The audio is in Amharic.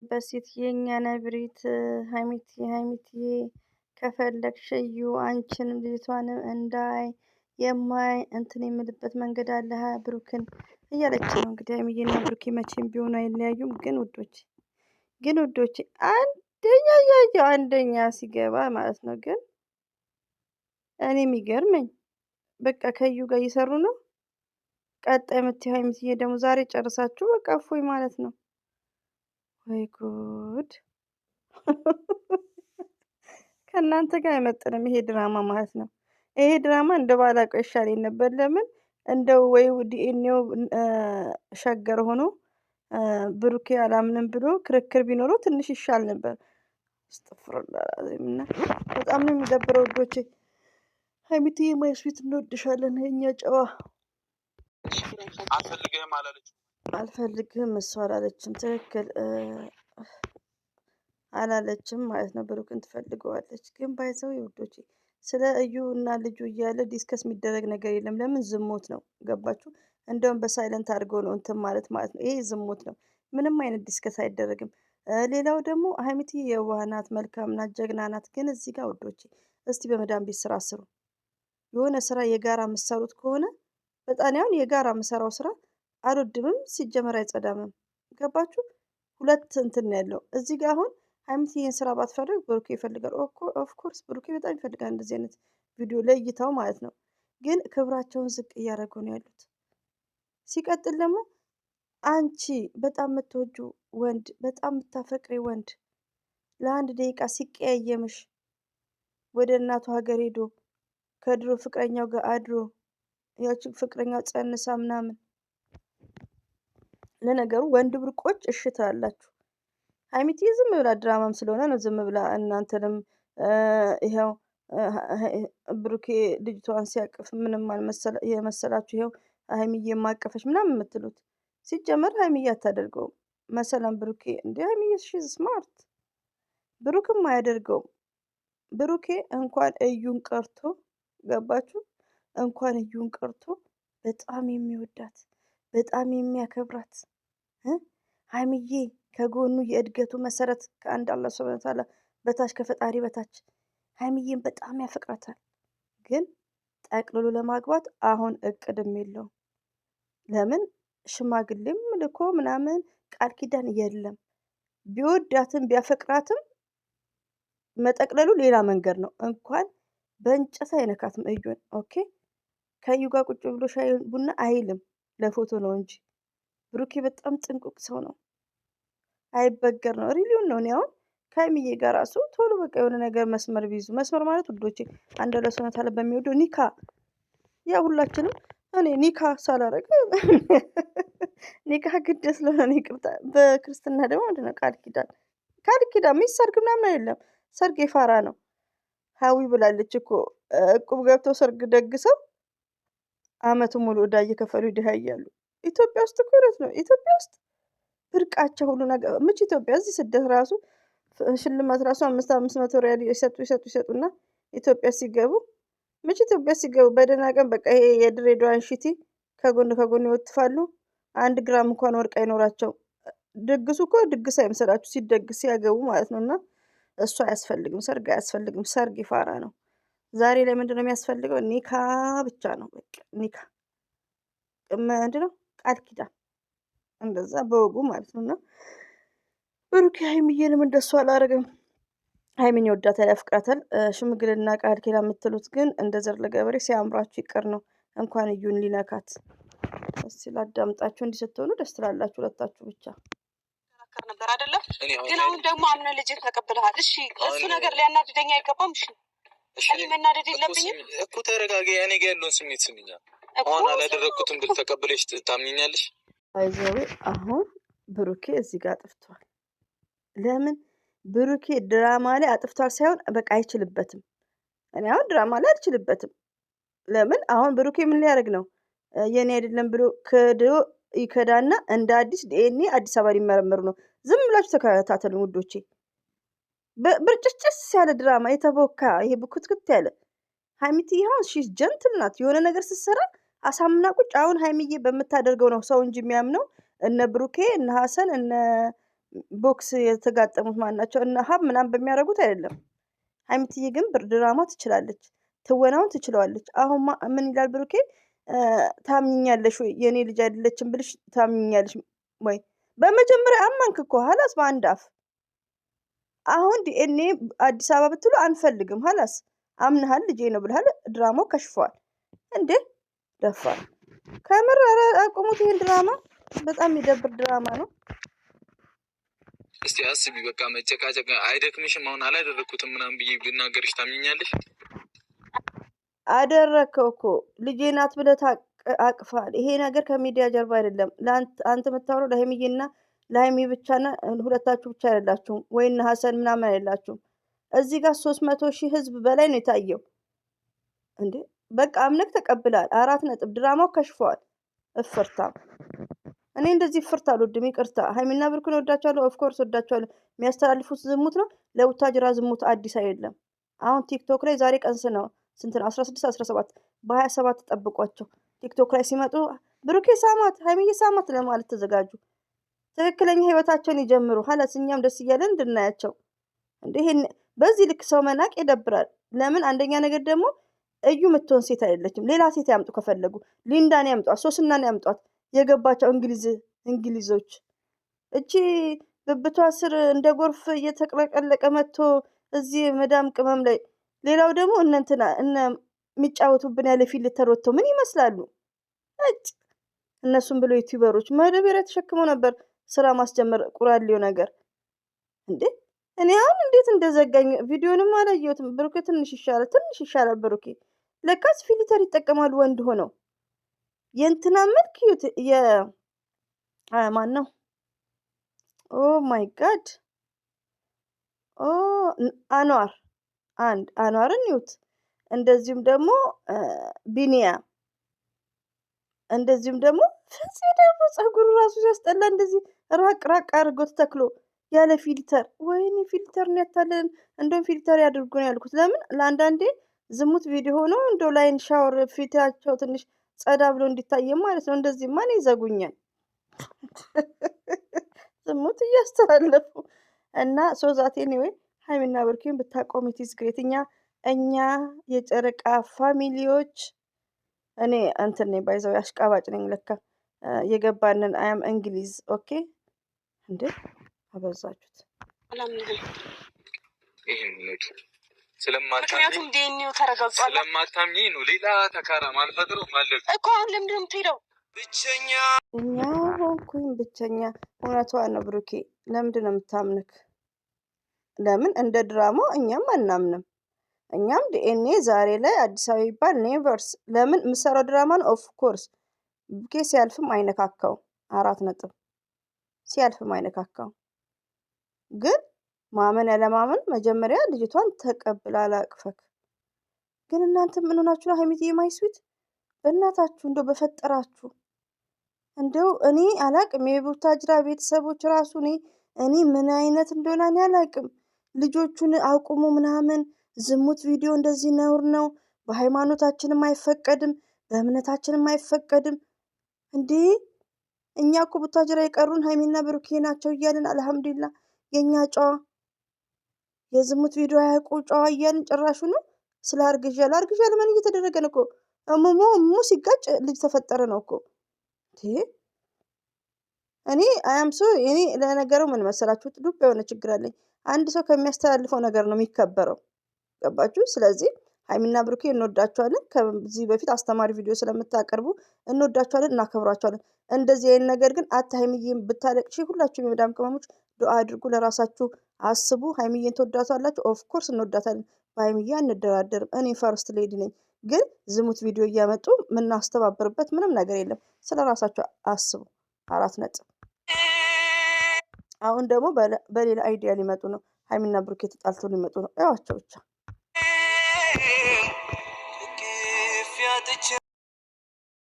በሴት የኛ ነብሪት ሀይሚትዬ ከፈለግሽ እዩ አንቺንም ልጅቷንም እንዳይ የማይ እንትን የምልበት መንገድ አለ ብሩክን እያለች ነው እንግዲህ ሀይሚዬና ብሩኬ መቼም ቢሆኑ አይለያዩም። ግን ውዶቼ አንደኛ ያየው አንደኛ ሲገባ ማለት ነው። ግን እኔ የሚገርመኝ በቃ ከዩ ጋር እየሰሩ ነው። ቀጣይ የምትይው ሀይሚትዬ ደግሞ ዛሬ ጨርሳችሁ በቃ እፎይ ማለት ነው። ወይ ጉድ! ከእናንተ ጋር አይመጥንም ይሄ ድራማ ማለት ነው። ይሄ ድራማ እንደ ባላቀው ይሻለኝ ነበር። ለምን እንደው ወይ ዲኤንኤው ሸገር ሆኖ ብሩኬ አላምንም ብሎ ክርክር ቢኖረው ትንሽ ይሻል ነበር። አስተፍሩላህ በጣም ነው የሚደብረው ውዶቼ። ሀይሚትዬ ማይስዊት እንወድሻለን የኛ ጨዋ። አልፈልግህም እሷ አላለችም። ትክክል አላለችም ማለት ነው። ብሩክን ትፈልገዋለች። ግን ባይዘው ውዶቼ ስለ እዩ እና ልጁ እያለ ዲስከስ የሚደረግ ነገር የለም። ለምን ዝሙት ነው። ገባችሁ? እንደውም በሳይለንት አድርገው ነው እንትን ማለት ነው። ይሄ ዝሙት ነው። ምንም አይነት ዲስከስ አይደረግም። ሌላው ደግሞ ሀይሚትዬ የዋህ ናት፣ መልካም ናት፣ ጀግና ናት። ግን እዚህ ጋር ውዶቼ እስቲ በመዳን ቤት ስራ ስሩ። የሆነ ስራ የጋራ የምትሰሩት ከሆነ በጣም ያሁን የጋራ የምሰራው ስራ አልወድምም፣ ሲጀመር አይጸዳምም። ገባችሁ? ሁለት እንትን ነው ያለው እዚህ ጋር አሁን ሀይሚትዬን ስራ ባትፈልግ ብሩኬ ይፈልጋል። ኦፍኮርስ ብሩኬ በጣም ይፈልጋል እንደዚህ አይነት ቪዲዮ ለእይታው ማለት ነው። ግን ክብራቸውን ዝቅ እያደረጉ ነው ያሉት። ሲቀጥል ደግሞ አንቺ በጣም የምትወጁ ወንድ፣ በጣም የምታፈቅሪ ወንድ ለአንድ ደቂቃ ሲቀያየምሽ ወደ እናቱ ሀገር ሄዶ ከድሮ ፍቅረኛው ጋር አድሮ ያቺ ፍቅረኛው ጸንሳ ምናምን። ለነገሩ ወንድ ብርቆች እሺ ትላላችሁ። ሀይሚትዬ ዝም ብላ ድራማም ስለሆነ ነው ዝም ብላ እናንተንም ይኸው ብሩኬ ልጅቷን ሲያቅፍ ምንም የመሰላችሁ ይኸው ሀይሚዬ ማቀፈች ምናምን የምትሉት። ሲጀመር ሀይሚዬ አታደርገውም መሰለን ብሩኬ እንደ ሀይሚዬ ሺዝ ስማርት። ብሩክም አያደርገውም። ብሩኬ እንኳን እዩን ቀርቶ ገባችሁ? እንኳን እዩን ቀርቶ በጣም የሚወዳት በጣም የሚያከብራት ሀይሚዬ ከጎኑ የእድገቱ መሰረት ከአንድ አላህ ሱብሃነሁ ወተዓላ በታች ከፈጣሪ በታች ሀይሚዬን በጣም ያፈቅራታል። ግን ጠቅልሎ ለማግባት አሁን እቅድም የለውም። ለምን ሽማግሌም ልኮ ምናምን ቃል ኪዳን የለም። ቢወዳትም ቢያፈቅራትም መጠቅለሉ ሌላ መንገድ ነው። እንኳን በእንጨት አይነካትም እዩን። ኦኬ ከእዩ ጋር ቁጭ ብሎ ሻይ ቡና አይልም፣ ለፎቶ ነው እንጂ። ብሩኬ በጣም ጥንቁቅ ሰው ነው። አይበገር ነው። ሪሊውን ነው። እኔ አሁን ከሀይሚዬ ጋር ራሱ ቶሎ በቃ የሆነ ነገር መስመር ቢይዙ፣ መስመር ማለት ውዶቼ አንድ ለሰውነት አለ በሚወደው ኒካ፣ ያ ሁላችንም እኔ ኒካ ሳላረግ ኒካ ግድ ስለሆነ ይቅርታ። በክርስትና ደግሞ ምንድነው ቃል ኪዳን ሚስ ሰርግ ምናምን አይደለም። ሰርግ የፋራ ነው። ሀዊ ብላለች እኮ እቁብ ገብተው ሰርግ ደግሰው አመቱ ሙሉ እዳ እየከፈሉ ይደሃያሉ። ኢትዮጵያ ውስጥ እኮ እውነት ነው። ኢትዮጵያ ውስጥ ብርቃቸው ሁሉ ነገር ምች ኢትዮጵያ እዚህ ስደት ራሱ ሽልማት ራሱ 500 ሪያል ይሰጡና ኢትዮጵያ ሲገቡ ኢትዮጵያ ሲገቡ በደህና ቀን በቃ ይሄ የድሬዳዋን ሽቲ ከጎን ይወትፋሉ። 1 ግራም እንኳን ወርቅ አይኖራቸው። ድግሱ እኮ ድግስ አይመስላችሁ ሲደግስ ሲያገቡ ማለት ነው። እና እሱ አያስፈልግም፣ ሰርግ አያስፈልግም። ሰርግ ይፋራ ነው። ዛሬ ላይ ምንድነው የሚያስፈልገው? ኒካ ብቻ ነው። በቃ ኒካ ምንድነው ቃል ኪዳን እንደዛ በወጉ ማለት ነው። እና ብሩኬ ሀይሚዬንም እንደሱ አላረግም። ሀይሚን ይወዳታል፣ ያፍቅራታል። ሽምግልና ቃል ኪዳን የምትሉት ግን እንደ ዘር ለገበሬ ሲያምራችሁ ይቅር ነው። እንኳን እዩን ሊነካት። እስቲ ላዳምጣችሁ። እንዲህ ስትሆኑ ደስ ትላላችሁ ሁለታችሁ ብቻ ነበር አይደለም። ግን አሁን ደግሞ አምነ ልጅ ተቀብለሃል። እሺ እሱ ነገር ሊያናድደኝ አይገባም። እሺ እኔ መናደድ የለብኝም እኮ። ተረጋጋ። እኔ ጋር ያለውን ስሜት ስሚኛ። አሁን አላደረኩትም ብል ተቀብለሽ ታምኚኛለሽ? አይዘዌ አሁን ብሩኬ እዚህ ጋር አጥፍቷል። ለምን ብሩኬ ድራማ ላይ አጥፍቷል ሳይሆን በቃ አይችልበትም። እኔ አሁን ድራማ ላይ አልችልበትም። ለምን አሁን ብሩኬ ምን ሊያደርግ ነው? የኔ አይደለም ብሎ ክዶ ይከዳና እንደ አዲስ ዲኤንኤ አዲስ አበባ ሊመረመሩ ነው። ዝም ብላችሁ ተከታተሉ ውዶቼ። ብርጭጭስ ያለ ድራማ የተቦካ ይሄ ብኩትክት ያለ ሀይሚትዬ ይሁን ሺስ ጀንትል ናት። የሆነ ነገር ስትሰራ አሳምና ቁጭ። አሁን ሀይሚዬ በምታደርገው ነው ሰው እንጂ የሚያምነው እነ ብሩኬ እነ ሀሰን እነ ቦክስ የተጋጠሙት ማናቸው እና ሀብ ምናምን በሚያደርጉት አይደለም። ሀይሚትዬ ግን ድራማ ትችላለች፣ ትወናውን ትችለዋለች። አሁን ምን ይላል ብሩኬ? ታምኛለሽ ወይ የኔ ልጅ አይደለችም ብልሽ ታምኛለሽ ወይ? በመጀመሪያ አመንክ እኮ ሀላስ በአንድ አፍ። አሁን ዲኤንኤ አዲስ አበባ ብትሉ አንፈልግም ሀላስ አምነሃል ልጄ ነው ብለሃል። ድራማው ከሽፏል እንዴ ደፋር። ከምር አቁሙት ይሄን ድራማ፣ በጣም የሚደብር ድራማ ነው። እስቲ አስቢ፣ በቃ መጨቃጨቅ አይደክምሽም? አሁን አላደረኩትም ምናምን ብዬ ብናገርሽ ታምኛለሽ? አደረከው እኮ ልጄ ናት ብለህ አቅፋል። ይሄ ነገር ከሚዲያ ጀርባ አይደለም። አንተ የምታወራው ለሀይሚዬና ለሀይሚ ብቻና ሁለታችሁ ብቻ አይደላችሁም፣ ወይና ሀሰን ምናምን አይደላችሁም። እዚህ ጋር 300,000 ህዝብ በላይ ነው የታየው እንዴ። በቃ አምነክ ተቀብላል። 4 ነጥብ። ድራማው ከሽፏል። እፍርታም። እኔ እንደዚህ ፍርት አልወድም፣ ይቅርታ። ሀይሚና ብሩክን ወዳቸዋለሁ፣ ኦፍኮርስ ወዳቸዋለሁ። የሚያስተላልፉት ዝሙት ነው። ለቡታጅራ ዝሙት አዲስ አይደለም። አሁን ቲክቶክ ላይ ዛሬ ቀን ነው ስንት ነው? 16 17 በ27 ጠብቋቸው። ቲክቶክ ላይ ሲመጡ ብሩኬ ሳማት፣ ሀይሚዬ ሳማት ለማለት ተዘጋጁ። ትክክለኛ ህይወታቸውን ይጀምሩ። ሀላስ እኛም ደስ እያለን እንድናያቸው። እንዴ በዚህ ልክ ሰው መናቅ ይደብራል። ለምን? አንደኛ ነገር ደግሞ እዩ የምትሆን ሴት አይደለችም። ሌላ ሴት ያምጡ ከፈለጉ። ሊንዳን ያምጧት፣ ሶስናን ያምጧት። የገባቸው እንግሊዞች። እቺ ብብቷ ስር እንደ ጎርፍ እየተቅለቀለቀ መጥቶ እዚህ መዳም ቅመም ላይ። ሌላው ደግሞ እነንትና የሚጫወቱብን ያለ ፊልተር ወጥተው ምን ይመስላሉ? እነሱም ብሎ ዩቲዩበሮች መደበሪያ ተሸክመው ነበር ስራ ማስጀመር ቁራሌው ነገር እንዴ። እኔ አሁን እንዴት እንደዘጋኝ ቪዲዮንም አላየሁትም። ብሩኬ ትንሽ ይሻላል ብሩኬ። ለካስ ፊልተር ይጠቀማሉ ወንድ ሆነው። የእንትና መልክ ዩት ማን ነው? ኦ ማይ ጋድ! ኦ አንዋርን ዩት። እንደዚሁም ደግሞ ቢኒያም፣ እንደዚሁም ደግሞ ፍፄ ደግሞ ጸጉሩ ራሱ ሲያስጠላ እንደዚህ ራቅ አድርጎ ተተክሎ ያለ ፊልተር። ወይኔ ፊልተር ነው ያታለን። እንደውም ፊልተር ያድርጉ ነው ያልኩት። ለምን? ለአንዳንዴ ዝሙት ቪዲዮ ሆኖ እንደው ላይን ሻወር ፊታቸው ትንሽ ጸዳ ብሎ እንዲታየ ማለት ነው። እንደዚህ ማን ይዘጉኛል? ዝሙት እያስተላለፉ እና ሶዛቴ ወይ ሀይሚና ብሩኬን ብታቆም ኢትስ ግሬት። እኛ የጨረቃ ፋሚሊዎች እኔ እንትን ነኝ ባይዘው አሽቃባጭ ነኝ ለካ። የገባንን አያም እንግሊዝ ኦኬ። እንዴ አበዛችሁት። ምክንያቱም ዲኤንኤው ተረጋግጧል። ስለማታምኚ ነው ሌላ ተካራ ማልፈጥረው ማለት እኮ። አሁን ለምንድን ነው የምትሄደው? እኛ ሆንኩኝ ብቸኛ። እውነቷ ነው ብሩኬ። ለምንድን ነው የምታምንክ? ለምን? እንደ ድራማው እኛም አናምንም። እኛም ዲኤንኤ ዛሬ ላይ አዲስ አበባ ይባል ኔቨርስ። ለምን? የምሰራው ድራማ ነው። ኦፍ ኮርስ ብሩኬ ሲያልፍም አይነካካው። 4 ነጥብ። ሲያልፍም አይነካካው። ግን ማመን ያለማመን መጀመሪያ ልጅቷን ተቀብላ አላቅፈክ። ግን እናንተ ምን ሆናችሁ ነው? ሀይሚትዬ ማይስዊት በእናታችሁ እንደው በፈጠራችሁ እንደው እኔ አላቅም። የቡታጅራ ቤተሰቦች ራሱ እኔ ምን አይነት እንደሆነ እኔ አላቅም። ልጆቹን አቁሙ ምናምን፣ ዝሙት ቪዲዮ እንደዚህ ነውር ነው፣ በሃይማኖታችንም አይፈቀድም፣ በእምነታችንም አይፈቀድም። እንዴ እኛ እኮ ቡታጅራ የቀሩን ሀይሚና ብሩኬ ናቸው እያልን አልሐምዱሊላ የእኛ ጨዋ የዝሙት ቪዲዮ አያውቁ ጨዋ እያልን ጭራሹ ነው ስለ አርግዣለሁ ምን እየተደረገ ነው እኮ። እሙ ሲጋጭ ልጅ ተፈጠረ ነው እኮ። እኔ እኔ ለነገሩ ምን መሰላችሁ ዱብ የሆነ ችግር አለኝ። አንድ ሰው ከሚያስተላልፈው ነገር ነው የሚከበረው። ገባችሁ? ስለዚህ ሀይሚና ብሩኬ እንወዳቸዋለን። ከዚህ በፊት አስተማሪ ቪዲዮ ስለምታቀርቡ እንወዳቸዋለን፣ እናከብራቸዋለን። እንደዚህ አይነት ነገር ግን ሀይሚዬን ብታለቅሺ ሁላችሁም የመዳም ቅመሞች ዱአ አድርጉ፣ ለራሳችሁ አስቡ። ሀይሚዬን ትወዳታላችሁ? ኦፍ ኮርስ እንወዳታለን። በሀይሚዬ አንደራደርም። እኔ ፈርስት ሌዲ ነኝ። ግን ዝሙት ቪዲዮ እያመጡ የምናስተባብርበት ምንም ነገር የለም። ስለ ራሳችሁ አስቡ። 4 ነጥብ። አሁን ደግሞ በሌላ አይዲያ ሊመጡ ነው። ሀይሚና ብሩኬ ተጣልተው ሊመጡ ነው። እዋቸው ብቻ